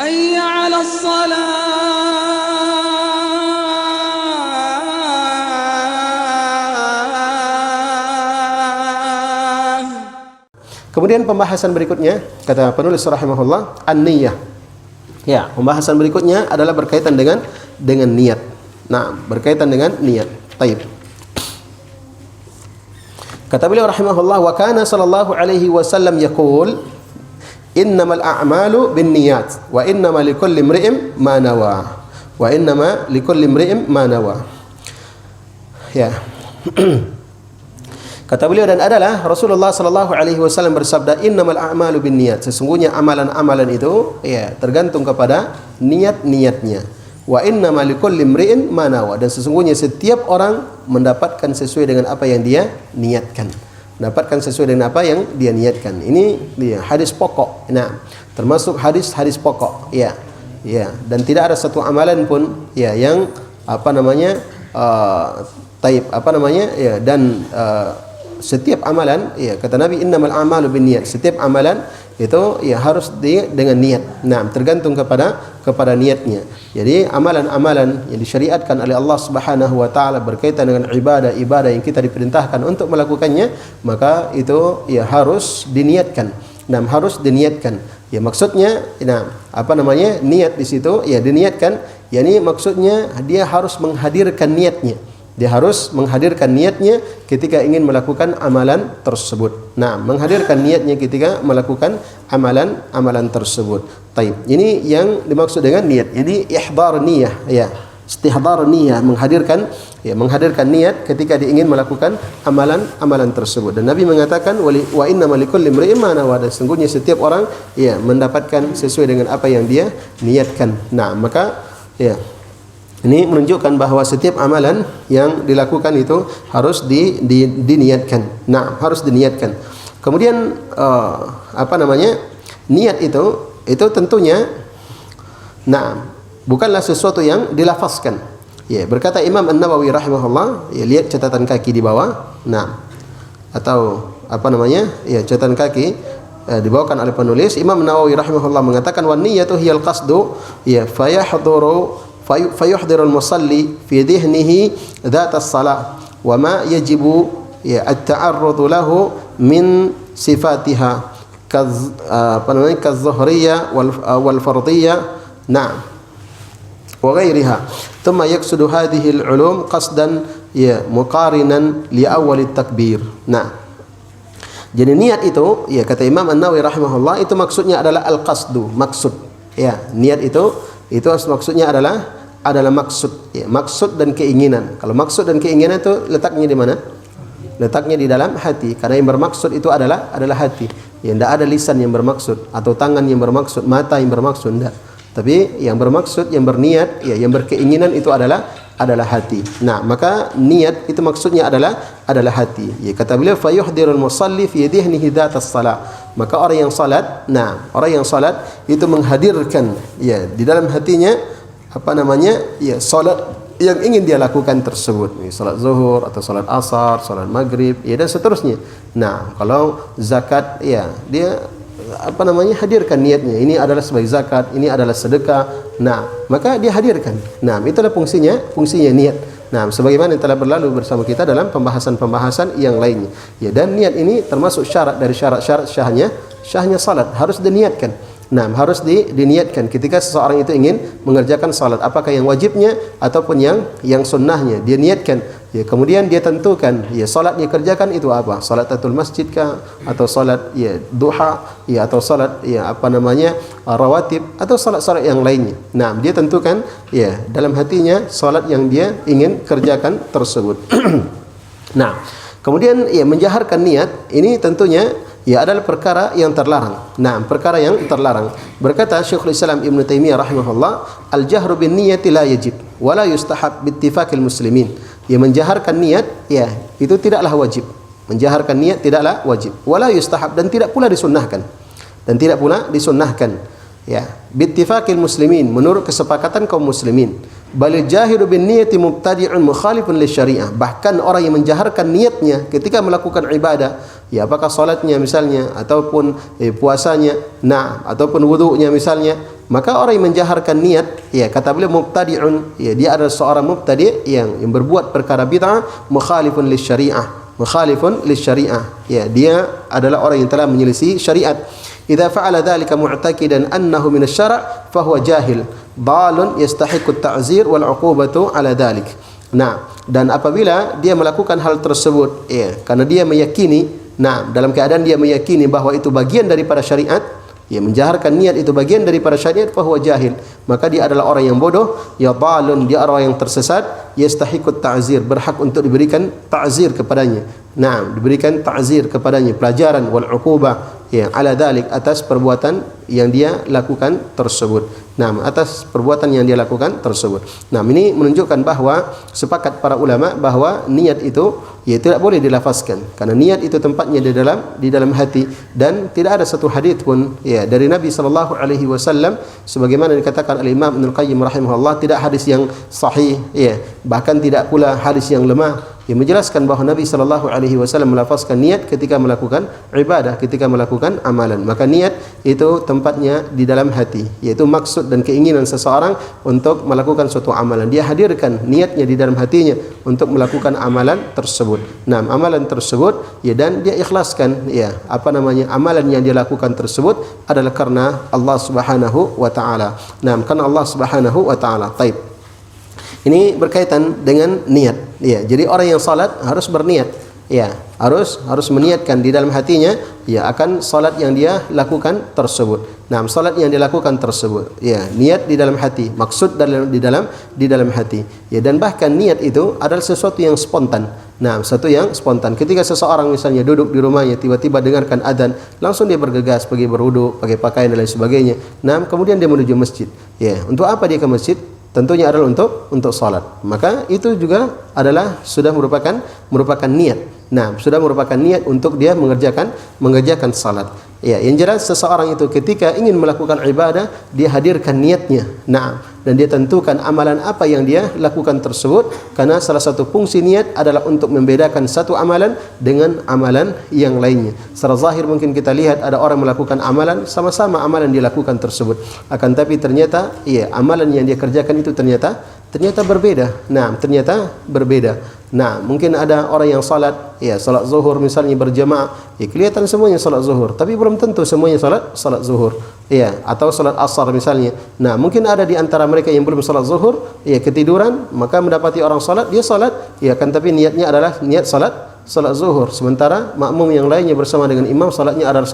حي على الصلاة. Kemudian pembahasan berikutnya, kata penulis rahimahullah, an-niyah. Ya, pembahasan berikutnya adalah berkaitan dengan niat. Nah, berkaitan dengan niat. Taib. Kata beliau rahimahullah, wa kana sallallahu alaihi wasallam yaqul, innamal a'malu binniyat wa innama likulli imri'in ma nawa. Wa innama likulli imri'in ma nawa. Ya. Kata beliau, dan adalah Rasulullah sallallahu alaihi wasallam bersabda, innamal a'malu binniyat, sesungguhnya amalan-amalan itu ya tergantung kepada niat-niatnya. Wa innama likulli imri'in ma nawa, dan sesungguhnya setiap orang mendapatkan sesuai dengan apa yang dia niatkan. Mendapatkan sesuai dengan apa yang dia niatkan. Ini dia hadis pokok. Nah, termasuk hadis pokok. Ya. Ya, dan tidak ada satu amalan pun ya yang ya, dan setiap amalan, ya kata Nabi, innamal a'malu binniyat, setiap amalan itu ya harus dengan niat. Nah, tergantung kepada niatnya. Jadi amalan-amalan yang disyariatkan oleh Allah Subhanahu wa taala berkaitan dengan ibadah yang kita diperintahkan untuk melakukannya, maka itu ya harus diniatkan. Nah, harus diniatkan. Ya maksudnya, niat di situ ya diniatkan, yakni maksudnya dia harus menghadirkan niatnya. Dia harus menghadirkan niatnya ketika ingin melakukan amalan tersebut. Nah, menghadirkan niatnya ketika melakukan amalan tersebut. Taib. Ini yang dimaksud dengan niat. Jadi ihdar niyah, ya. Istihdar niyah, menghadirkan niat ketika dia ingin melakukan amalan tersebut. Dan Nabi mengatakan, wa innamal likulli imri'in ma nawa, dan sesungguhnya setiap orang ya mendapatkan sesuai dengan apa yang dia niatkan. Nah, maka ya ini menunjukkan bahwa setiap amalan yang dilakukan itu harus diniatkan. Nah, harus diniatkan. Kemudian niat itu tentunya bukanlah sesuatu yang dilafazkan. Ya, berkata Imam An-Nawawi rahimahullah, ya, lihat catatan kaki di bawah. Nah, atau ya, catatan kaki dibawakan oleh penulis. Imam An-Nawawi rahimahullah mengatakan, wan niyatu hiyal qasdu, ya, fayuhdirul musalli fi dhihnihi dzat as-salah wa ma yajibu ya at-ta'arrud lahu min sifatiha kaz-zuhriyah wal fardiyah wa ghairiha, thumma yaqsudu hadhihi al-ulum qasdan ya muqarinan li awwal at-takbir. Nah, jadi niat itu, ya kata Imam An-Nawawi rahimahullah, itu maksudnya adalah al-qasdu, maksud. Ya, niat itu maksudnya adalah maksud, ya, maksud dan keinginan. Kalau maksud dan keinginan itu letaknya di mana? Letaknya di dalam hati. Karena yang bermaksud itu adalah hati. Ya, tidak ada lisan yang bermaksud atau tangan yang bermaksud, mata yang bermaksud, tidak. Tapi yang bermaksud, yang berniat, ya, yang berkeinginan itu adalah hati. Nah, maka niat itu maksudnya adalah hati. Ya, kata beliau, fayuhdirul musalli fi dhihnihi dzatas salat. Maka orang yang salat, itu menghadirkan ya di dalam hatinya ya salat yang ingin dia lakukan tersebut. Salat zuhur atau salat asar, salat maghrib, ya, dan seterusnya. Nah, kalau zakat, ya, dia hadirkan niatnya. Ini adalah sebagai zakat, ini adalah sedekah. Nah, maka dia hadirkan. Nah, itulah fungsinya niat. Nah, sebagaimana yang telah berlalu bersama kita dalam pembahasan yang lainnya. Ya, dan niat ini termasuk syarat dari syarat-syarat syahnya salat, harus diniatkan. Nah, harus diniatkan ketika seseorang itu ingin mengerjakan salat, apakah yang wajibnya ataupun yang sunnahnya, dia niatkan. Ya, kemudian dia tentukan, ya, salat dia kerjakan itu apa? Salat tahiyatul masjid kah, atau salat ya duha, ya, atau salat ya rawatib, atau salat-salat yang lainnya. Nah, dia tentukan ya dalam hatinya salat yang dia ingin kerjakan tersebut. Nah, kemudian ya menjaharkan niat ini tentunya ya adalah perkara yang terlarang. Nah, perkara yang terlarang. Berkata Syekhul Islam Ibn Taimiyah rahimahullah, al-jahru bin niyati la yajib wa la yustahab bi ittifaqil muslimin. Ya, menjaharkan niat ya itu tidaklah wajib. Menjaharkan niat tidaklah wajib. Wa la yustahab, dan tidak pula disunnahkan. Ya, bi ittifaqil muslimin, menurut kesepakatan kaum muslimin. Balil jahiru bin niyati mubtadi'un mukhalifun lisyariah. Bahkan orang yang menjaharkan niatnya ketika melakukan ibadah, ya apakah salatnya misalnya ataupun puasanya, ataupun wudunya misalnya, Maka orang yang menjaharkan niat, ya kata beliau mubtadi'un, ya dia adalah seorang mubtadi' yang berbuat perkara bid'ah mukhalifun lisyariah. Mukhalifun lisyariah. Ya, dia adalah orang yang telah menyelisih syariat. Idza fa'ala dzalika mu'taqidan annahu min asy-syara' fa huwa jahil, dhalun yastahiqqu at-ta'zir wal 'uqubatu 'ala dzalik. Nah, dan apabila dia melakukan hal tersebut, ya, karena dia meyakini, nah, dalam keadaan dia meyakini bahwa itu bagian daripada syariat, ya, menjaharkan niat itu bagian daripada syariat, fa huwa jahil, maka dia adalah orang yang bodoh, ya dhalun, dia orang yang tersesat, yastahiqqu at-ta'zir, berhak untuk diberikan ta'zir kepadanya. Nah, diberikan ta'zir kepadanya, pelajaran wal 'uqubah, ya, ala dzalik, atas perbuatan yang dia lakukan tersebut. Nah, atas perbuatan yang dia lakukan tersebut. Nah, ini menunjukkan bahawa sepakat para ulama bahawa niat itu, ya, tidak boleh dilafazkan, karena niat itu tempatnya di dalam hati, dan tidak ada satu hadis pun, ya, dari Nabi sallallahu alaihi wasallam sebagaimana dikatakan oleh Imam Ibnu Qayyim rahimahullah, tidak hadis yang sahih, ya, bahkan tidak pula hadis yang lemah yang menjelaskan bahawa Nabi sallallahu alaihi wasallam melafazkan niat ketika melakukan ibadah, ketika melakukan amalan. Maka niat itu tempatnya di dalam hati, yaitu maksud dan keinginan seseorang untuk melakukan suatu amalan. Dia hadirkan niatnya di dalam hatinya untuk melakukan amalan tersebut. Nah, amalan tersebut, ya, dan dia ikhlaskan, ya, amalan yang dia lakukan tersebut adalah karena Allah Subhanahu wa taala. Nah, karena Allah Subhanahu wa taala. Baik. Ini berkaitan dengan niat, ya. Jadi orang yang salat harus berniat, ya, harus meniatkan di dalam hatinya, ya, akan salat yang dia lakukan tersebut. Nah, salat yang dilakukan tersebut, ya, niat di dalam hati, maksud di dalam hati, ya, dan bahkan niat itu adalah sesuatu yang spontan. Nah, sesuatu yang spontan. Ketika seseorang misalnya duduk di rumahnya, tiba-tiba dengarkan adzan, langsung dia bergegas pergi berwudu, pakai pakaian dan lain sebagainya. Nah, kemudian dia menuju masjid. Ya, untuk apa dia ke masjid? Tentunya adalah untuk salat. Maka itu juga adalah sudah merupakan niat. Nah, sudah merupakan niat untuk dia mengerjakan salat. Ya, yang jelas seseorang itu ketika ingin melakukan ibadah, dia hadirkan niatnya. Nah, dan dia tentukan amalan apa yang dia lakukan tersebut, karena salah satu fungsi niat adalah untuk membedakan satu amalan dengan amalan yang lainnya. Secara zahir mungkin kita lihat ada orang melakukan amalan, sama-sama amalan dilakukan tersebut, akan tapi ternyata, ya, amalan yang dia kerjakan itu ternyata berbeda. Nah, ternyata berbeda. Nah, mungkin ada orang yang salat, ya, salat zuhur misalnya berjamaah, ya, kelihatan semuanya salat zuhur, tapi belum tentu semuanya salat zuhur, ya, atau salat asar misalnya. Nah, mungkin ada di antara mereka yang belum salat zuhur, ya, ketiduran, maka mendapati orang salat, dia salat, ya, kan tapi niatnya adalah niat salat zuhur, sementara makmum yang lainnya bersama dengan imam salatnya adalah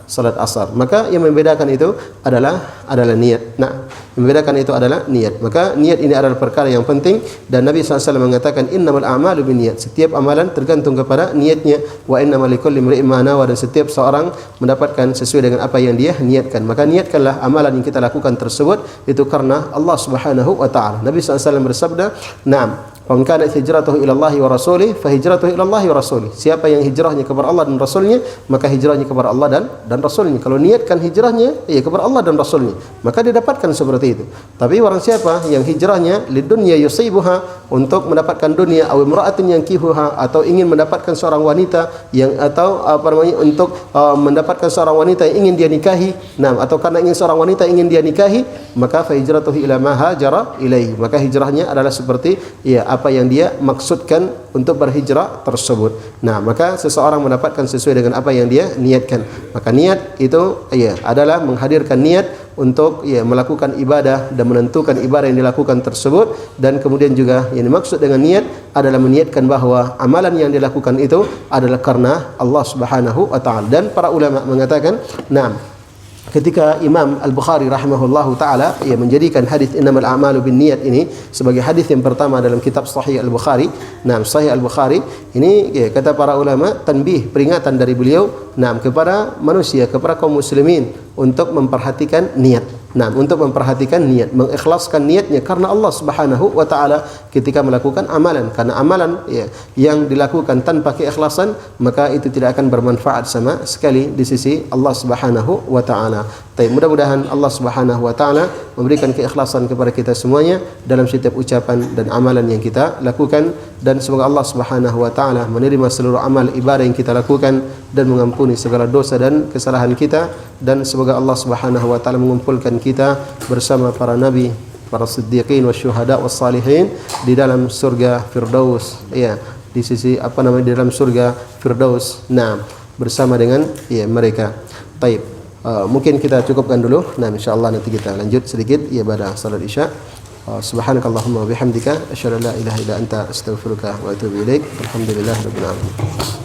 salat asar. Maka yang membedakan itu adalah niat. Nah, membedakan itu adalah niat. Maka niat ini adalah perkara yang penting, dan Nabi SAW mengatakan innamal a'malu binniyat. Setiap amalan tergantung kepada niatnya. Wa innamal likulli imri'in ma nawa, dan setiap seorang mendapatkan sesuai dengan apa yang dia niatkan. Maka niatkanlah amalan yang kita lakukan tersebut itu karena Allah Subhanahu wa taala. Nabi SAW bersabda, "Na'am, wa man kanat hijratuhu ila Allah wa rasulih fa hijratuhu ila Allah wa rasulih." Siapa yang hijrahnya kepada Allah dan Rasulnya, maka hijrahnya kepada Allah dan Rasulnya. Kalau niatkan hijrahnya, ya, kepada Allah dan Rasulnya, maka dia dapatkan seperti itu. Tapi orang siapa yang hijrahnya lidunya yusibuha, untuk mendapatkan dunia, aw imra'atin yankihuha, atau ingin mendapatkan seorang wanita yang, atau untuk mendapatkan seorang wanita yang ingin dia nikahi, nah, atau karena ingin seorang wanita ingin dia nikahi, maka fa hijratuhu ila ma hajara ilaihi, maka hijrahnya adalah seperti, ya, apa yang dia maksudkan untuk berhijrah tersebut. Nah, maka seseorang mendapatkan sesuai dengan apa yang dia niatkan. Maka niat itu, ya, adalah menghadirkan niat untuk, ya, melakukan ibadah dan menentukan ibadah yang dilakukan tersebut, dan kemudian juga yang dimaksud dengan niat adalah meniatkan bahwa amalan yang dilakukan itu adalah karena Allah Subhanahu wa taala. Dan para ulama mengatakan, nah, ketika Imam Al-Bukhari rahimahullahu taala, ia menjadikan hadis innamal a'malu binniyat ini sebagai hadis yang pertama dalam kitab Sahih Al-Bukhari. Nah, Sahih Al-Bukhari ini, ya, kata para ulama, tanbih, peringatan dari beliau, nah, kepada manusia, kepada kaum muslimin untuk memperhatikan niat. Nah, untuk memperhatikan niat, mengikhlaskan niatnya karena Allah Subhanahu wa taala ketika melakukan amalan. Karena amalan, ya, yang dilakukan tanpa keikhlasan, maka itu tidak akan bermanfaat sama sekali di sisi Allah Subhanahu wa taala. Mudah-mudahan Allah Subhanahu wa taala memberikan keikhlasan kepada kita semuanya dalam setiap ucapan dan amalan yang kita lakukan, dan semoga Allah Subhanahu wa taala menerima seluruh amal ibadah yang kita lakukan dan mengampuni segala dosa dan kesalahan kita, dan semoga Allah Subhanahu wa taala mengumpulkan kita bersama para nabi, para siddiqin wasyuhada wassalihin di dalam surga Firdaus, ya, di sisi di dalam surga Firdaus. Nah, bersama dengan mereka. Baik. Mungkin kita cukupkan dulu. Nah, insyaallah nanti kita lanjut sedikit pada salat Isya. Subhanakallahumma wa bihamdika asyhadu an la ilaha illa anta astaghfiruka wa atubu ilaik. Alhamdulillahirabbil alamin.